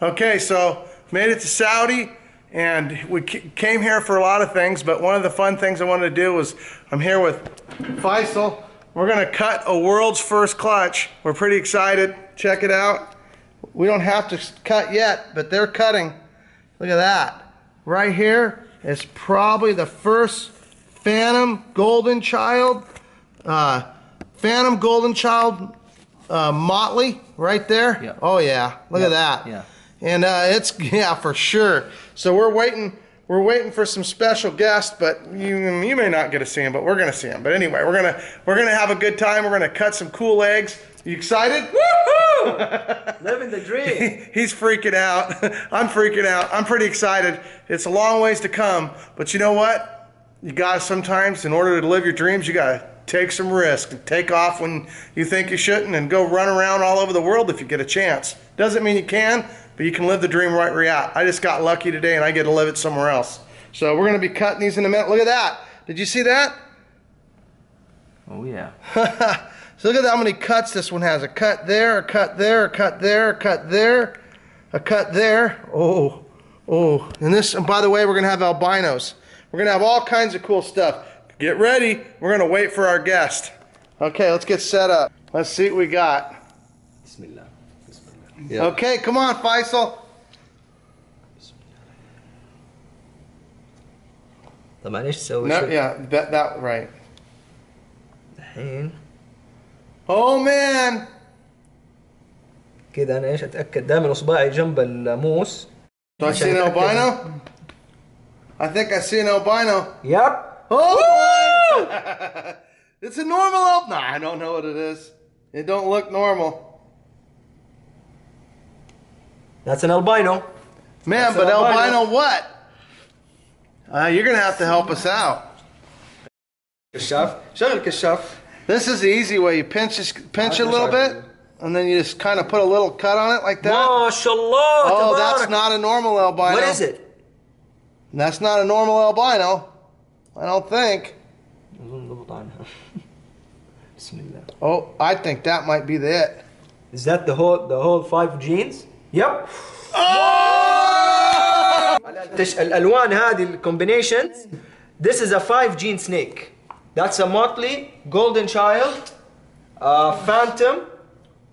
Okay, so made it to Saudi, and we came here for a lot of things, but one of the fun things I wanted to do was, I'm here with Faisal. We're gonna cut a world's first clutch. We're pretty excited. Check it out. We don't have to cut yet, but they're cutting. Look at that. Right here is probably the first Phantom Golden Child. Motley right there. Yeah. Oh yeah, look at that. Yeah. And it's, yeah, for sure. So we're waiting for some special guests, but you may not get to see them, but we're gonna see them. But anyway, we're gonna have a good time. We're gonna cut some cool eggs. You excited? Woohoo! Living the dream. He's freaking out. I'm freaking out. I'm pretty excited. It's a long ways to come, but you know what? You gotta sometimes, in order to live your dreams, you gotta take some risk. Take off when you think you shouldn't, and go run around all over the world if you get a chance. Doesn't mean you can, but you can live the dream right where you're at. I just got lucky today, and I get to live it somewhere else. So we're gonna be cutting these in a minute. Look at that. Did you see that? Oh yeah. So look at how many cuts this one has. A cut there, a cut there, a cut there, a cut there, a cut there. Oh, oh. And this, and by the way, we're gonna have albinos. We're gonna have all kinds of cool stuff. Get ready. We're gonna wait for our guest. Okay, let's get set up. Let's see what we got. Bismillah. Yeah. Okay, come on, Faisal. طبعا ايش تسوي؟ No, yeah, that right. الحين Oh man. كذا انا ايش اتاكد دائما اصبعي جنب الموس. Do I see an albino? I think I see an albino. Yep. Oh! It's a normal albino. Nah, I don't know what it is. It don't look normal. That's an albino. Man, but albino what? You're gonna have to help us out. كشاف. شغل كشاف. This is the easy way. You pinch it a little bit, and then you just kind of put a little cut on it like that. ما شاء الله. Oh, that's not a normal albino. What is it? That's not a normal albino. I don't think. Oh, I think that might be the it. Is that the whole 5 genes? Yep. Oh! الالوان هذه الكومبينيشنز. This is a 5 gene snake. That's a motley, golden child, phantom,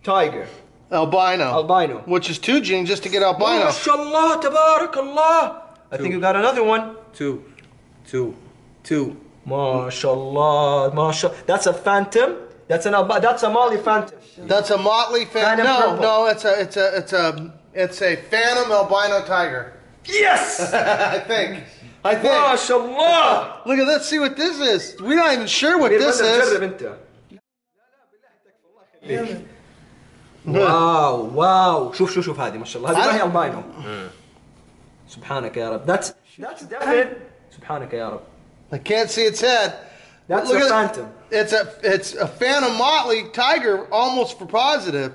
tiger. Albino. Which is 2 genes just to get albino. ما شاء الله تبارك الله. I think you got another one. Two. ما شاء الله ما شاء. That's a phantom. That's a motley phantom. That's a motley phantom. No, it's a phantom albino tiger. Yes. I think. ما شاء الله. Look at let's see what this is. We're not even sure what this is. واو شوف هذه ما شاء الله. هذه ما هي albino. سبحانك يا رب. That's definite. سبحانك يا رب. I can't see its head. That's a phantom. It's a phantom motley tiger, almost for positive.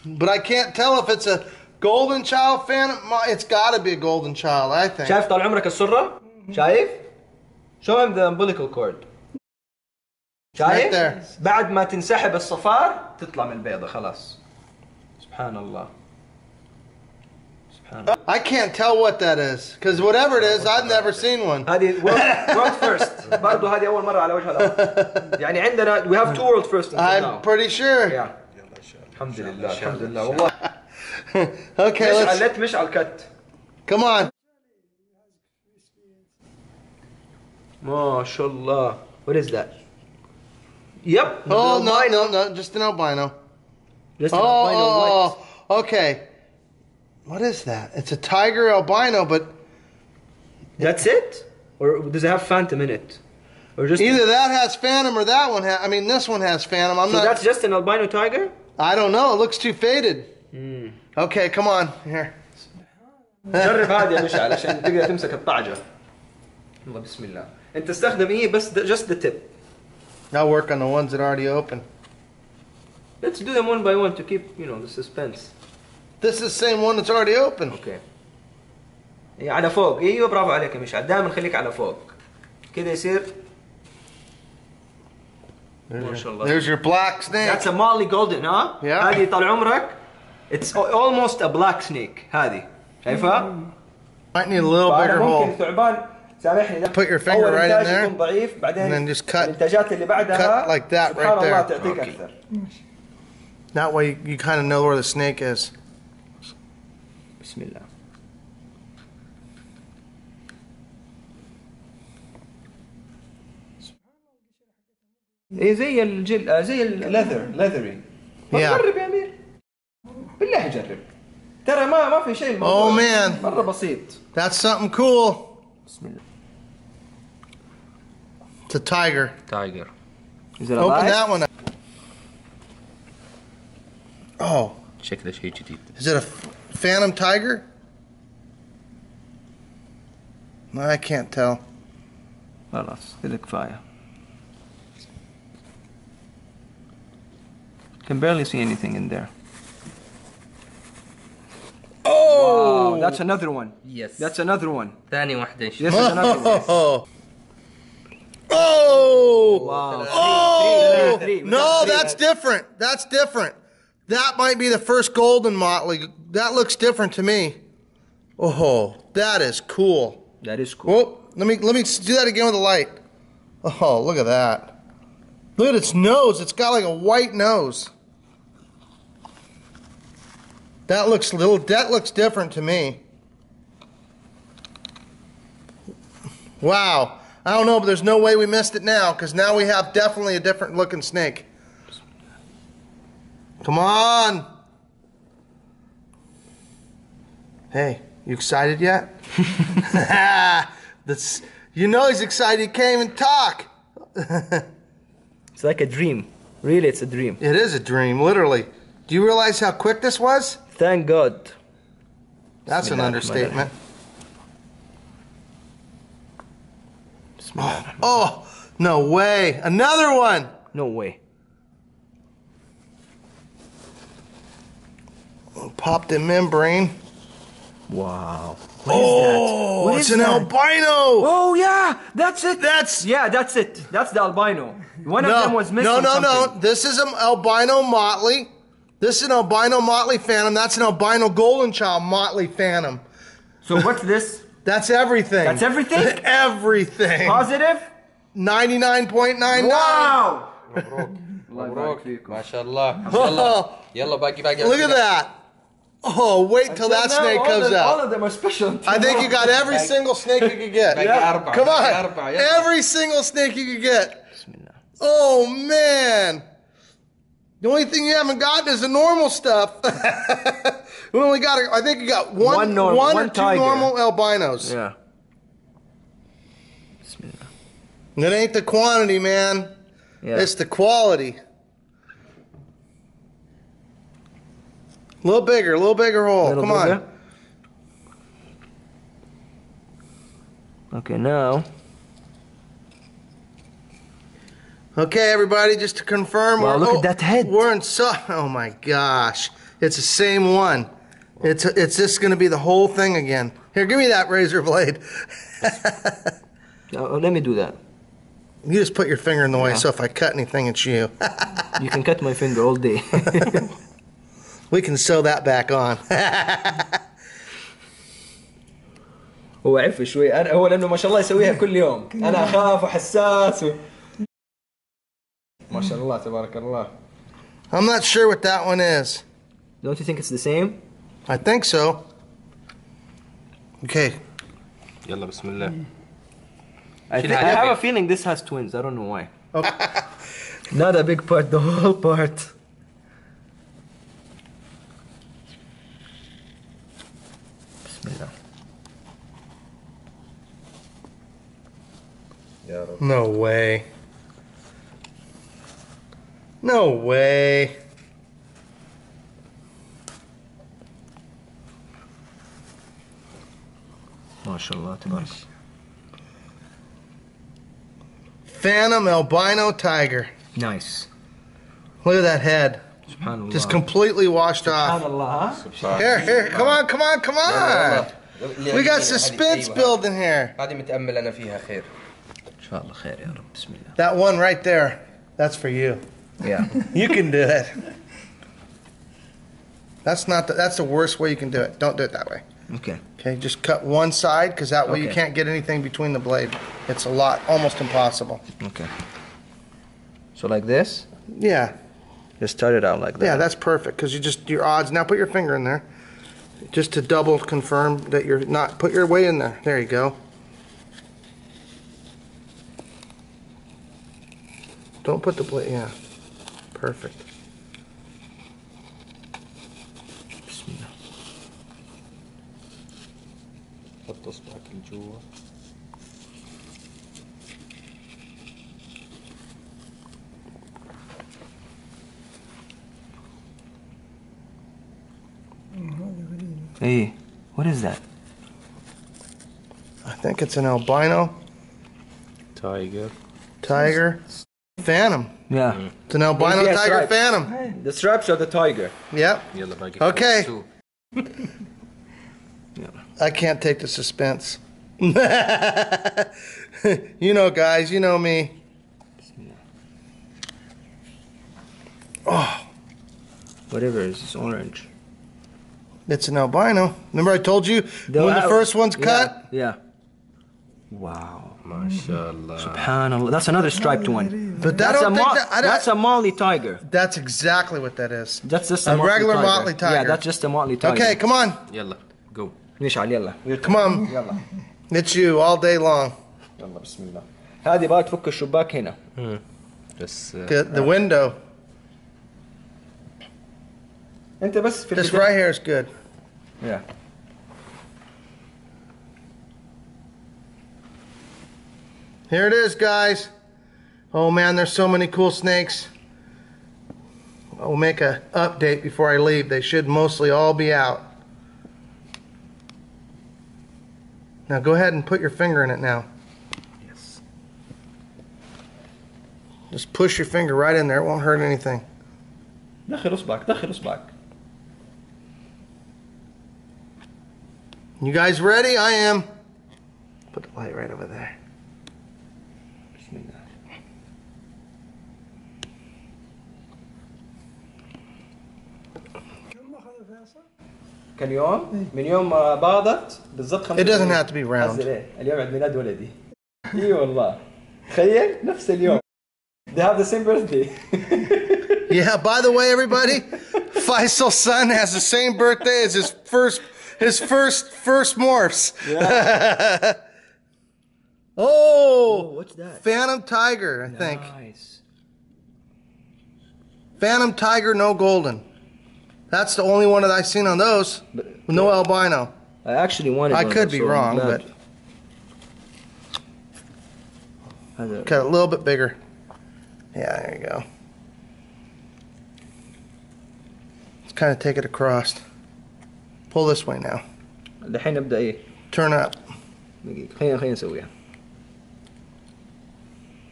But I can't tell if it's a golden child phantom. It's got to be a golden child, I think. شايف طال عمرك السرة؟ شايف؟ Show him the umbilical cord. شايف؟ Right there. بعد ما تنسحب الصفار تطلع من البيضة خلاص. سبحان الله. I can't tell what that is, because whatever it is, I've never seen one. هذه world first. برضو هذه أول مرة على وجه الأرض. يعني عندنا we have 2 world first. I'm pretty sure. Yeah. الحمد لله والله. Okay, let's مشعل كت. Come on. ما شاء الله. What is that? Yep. Oh no, just an albino. Just an albino. Okay. What is that? It's a tiger albino, but that's it? Or does it have phantom in it? Or just either that has phantom or that one has. I mean, this one has phantom. So that's just an albino tiger? I don't know. It looks too faded. Okay, come on here. جرب هذه يا مشعل عشان تقدر تمسك الطعجة. الله بسم الله. أنت تستخدم بس just the tip. I'll work on the ones that are already open. Let's do them one by one to keep, the suspense. This is the same one that's already open. Okay. على فوق. برافو عليك يا مشعل. دائما خليك على فوق. كده يصير. ما شاء الله. There's your black snake. That's a Molly Golden, huh? Yeah. هذه طال عمرك It's almost a black snake. هذه شايفها؟ Might need a little bigger ممكن hole. ثعبان سامحني. Put your finger right in there. يكون ضعيف بعدين And then just cut. الانتاجات اللي بعدها Cut like that سبحان right الله there. تعطيك أكثر. That way you kind of know where the snake is. بسم الله. ايه زي الجل زي الليذر ليذري. جرب يا امير. بالله جرب. ترى ما في شيء الموضوع. Oh man. مرة بسيط. That's something cool. بسم الله. It's a tiger. Tiger. Is it Open alive? that one up. Oh. شكله شيء جديد. Is it a phantom tiger? I can't tell. خلاص كذا كفاية. Can barely see anything in there. Oh! Wow, that's another one. Yes. That's another one. ثاني واحدة This is another one. Oh! Oh! Wow. Oh! Three. No, that's different. That's different. That might be the first golden motley. That looks different to me. Oh, that is cool. That is cool. Whoa, let me do that again with the light. Oh, look at that. Look at its nose. It's got like a white nose. That looks different to me. Wow. I don't know, but there's no way we missed it now, because now we have definitely a different looking snake. Come on. Hey, you excited yet? You know he's excited. He can't even talk. It's like a dream. Really, it's a dream. It is a dream, literally. Do you realize how quick this was? Thank God. That's an understatement. Oh, no way. Another one. No way. Pop the membrane. Wow. Oh, What it's is an that? albino. Oh yeah, that's it. That's That's it. That's the albino. One of them was missing no. something. This is an albino motley. This is an albino motley phantom. That's an albino golden child motley phantom. So what's this? That's everything. That's everything? Everything. Positive? 99.99. Wow. مبروك ما شاء الله. Oh, يلا باقي. look at that. Oh, wait till that snake comes All out. of them are special. I think you got every single snake you could get. أربعة. Come on. أربعة. يلا. Every single snake you could get. Oh, man. The only thing you haven't gotten is the normal stuff. We only got, I think you got one or two tiger. normal albinos. Yeah. It ain't the quantity, man. Yeah. It's the quality. A little bigger hole. Come on. Okay, now. Okay, everybody, just to confirm. Wow, look at that head. We're in oh my gosh. It's the same one. It's just going to be the whole thing again. Here, give me that razor blade. Let me do that. You just put your finger in the way, so if I cut anything, it's you. You can cut my finger all day. We can sew that back on. هو عف شوي هو لانه ما شاء الله يسويها كل يوم. انا اخاف وحساس ما شاء الله تبارك الله. I'm not sure what that one is. Don't you think it's the same? I think so. Okay. يلا بسم الله. I have a feeling this has twins. I don't know why. Not a big part, the whole part. Bismillah. No way. No way. MashaAllah, tabarak. Phantom albino tiger. Nice. Look at that head. Subhanallah. Just completely washed off. Subhanallah, huh? Here, come on. We got suspense building here. هذه متأمل أنا فيها خير. إن شاء الله خير يا رب. بسم الله. That one right there, that's for you. Yeah. You can do it. That's not the, that's the worst way you can do it. Don't do it that way. Okay. Okay, just cut one side because that way you Okay. can't get anything between the blade. It's a lot, almost impossible. Okay. So like this? Yeah. Just start it out like that. Yeah, that's perfect because you just, your odds. Now put your finger in there just to double confirm that you're not, put your weight in there. There you go. Don't put the blade, yeah. Perfect. حط اصبعك لجوا. Hey, what is that? I think it's an albino Tiger. tiger phantom. Yeah. It's an albino Yeah, tiger stripes. phantom. The stripes of the tiger. Yep. يلا باقي. Okay. two. I can't take the suspense. You know, guys, you know me. Oh, Whatever it is, it's orange. it's an albino. Remember I told you when the first one's cut? Yeah. Wow. ما شاء الله. Subhanallah. That's another striped one. But I That's don't a think that, that's a Mali tiger. that's exactly what that is. That's just A Motley regular tiger. Motley tiger. Yeah, that's just a Motley tiger. Okay, come on. يلا go. نشعل يلا. Come on. يلا. It's you all day long. يلا بسم الله. هذه بقى تفك الشباك هنا. بس The window. انت بس في This right here is good. Yeah. Here it is, guys. Oh man, there's so many cool snakes. I'll make a update before I leave. They should mostly all be out. Now go ahead and put your finger in it now. Yes. Just push your finger right in there. It won't hurt anything. دخل اصبعك دخل اصبعك. You guys ready? I am. Put the light right over there. بسم الله. كان يوم من يوم ما باضت بالضبط 5 It doesn't have to be round. حزر ايه اليوم عيد ميلاد ولدي. اي والله. تخيل نفس اليوم. They have the same birthday. Yeah, by the way, everybody, Faisal's son has the same birthday as his first morphs. Yeah. Oh, What's that? Phantom Tiger, I think. Nice. Phantom Tiger, no golden. That's the only one that I've seen on those. No albino. I actually wanted I one, could be so I'm wrong, glad. but cut a little bit bigger. Yeah, there you go. Let's kind of take it across. Pull this way now. الحين نبدأ ايه؟ Turn up. دقيقة خلينا نسويها.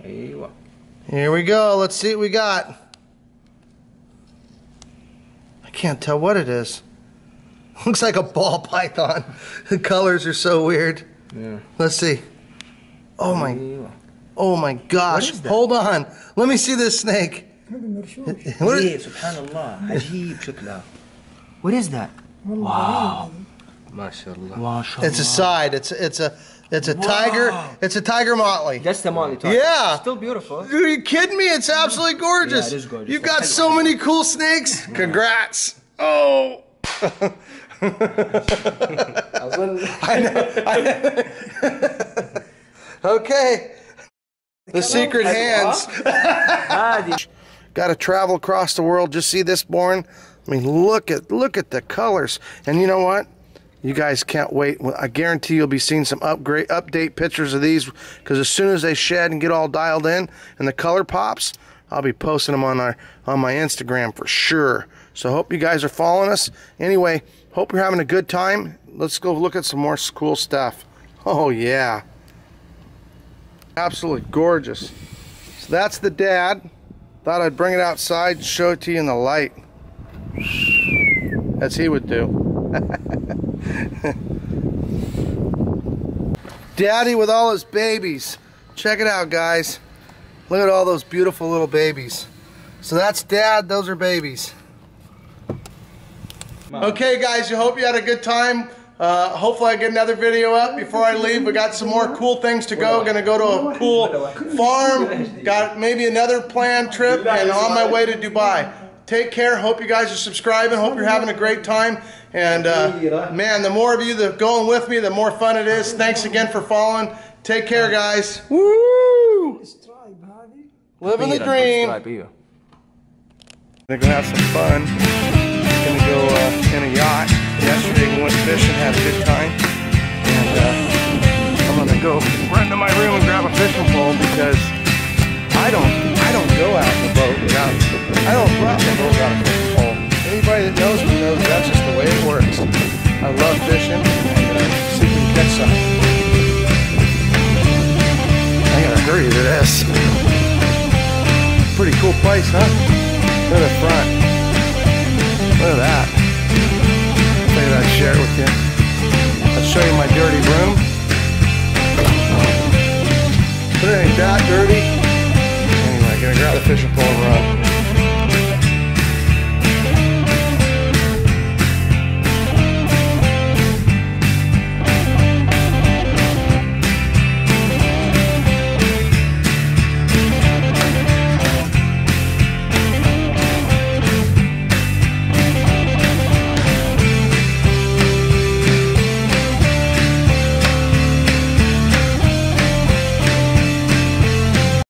ايوه. Here we go. Let's see what we got. I can't tell what it is. Looks like a ball python. The colors are so weird. Yeah. Let's see. Oh my, ايوه. oh my gosh. What is that? Hold on. Let me see this snake. What ايه is, سبحان الله عجيب شكلها. What is that? Wow. ما شاء الله. ما شاء الله. it's a side. It's a tiger. It's a tiger motley. That's the Mali tiger. Yeah. Still beautiful. Are you kidding me? It's absolutely gorgeous. Yeah, it is gorgeous. You've got so many cool snakes. Congrats. Oh. I know. Okay. The secret hands. هذه. Got to travel across the world. Just see this born. I mean, look at the colors. And you know what? You guys can't wait. I guarantee you'll be seeing some update pictures of these, because as soon as they shed and get all dialed in and the color pops, I'll be posting them on my Instagram for sure. So hope you guys are following us. Anyway, hope you're having a good time. Let's go look at some more cool stuff. Oh yeah. Absolutely gorgeous. So that's the dad. Thought I'd bring it outside and show it to you in the light, as he would do. Daddy with all his babies. Check it out, guys. Look at all those beautiful little babies. So that's Dad, those are babies. Okay guys, I hope you had a good time. Hopefully I get another video up before I leave. We got some more cool things to go. Gonna go to a cool farm. Got maybe another planned trip and on my way to Dubai. Take care. Hope you guys are subscribing. Hope you're having a great time. And man, the more of you that are going with me, the more fun it is. Thanks again for following. Take care guys. Woo! Living the dream. They're gonna have some fun. Gonna go in a yacht. Yesterday we went fishing, had a good time, and I'm gonna go run to my room and grab a fishing pole because I don't go out in the boat without I don't go out in the boat without a fishing pole. Anybody that knows me knows that's just the way it works. I love fishing and see if we can catch something. I gotta hurry to this. Pretty cool place, huh? Look at the front. Look at that. Figured I'd share it with you. I'll show you my dirty room. But it ain't that dirty. Anyway, gonna grab the fishing pole and run.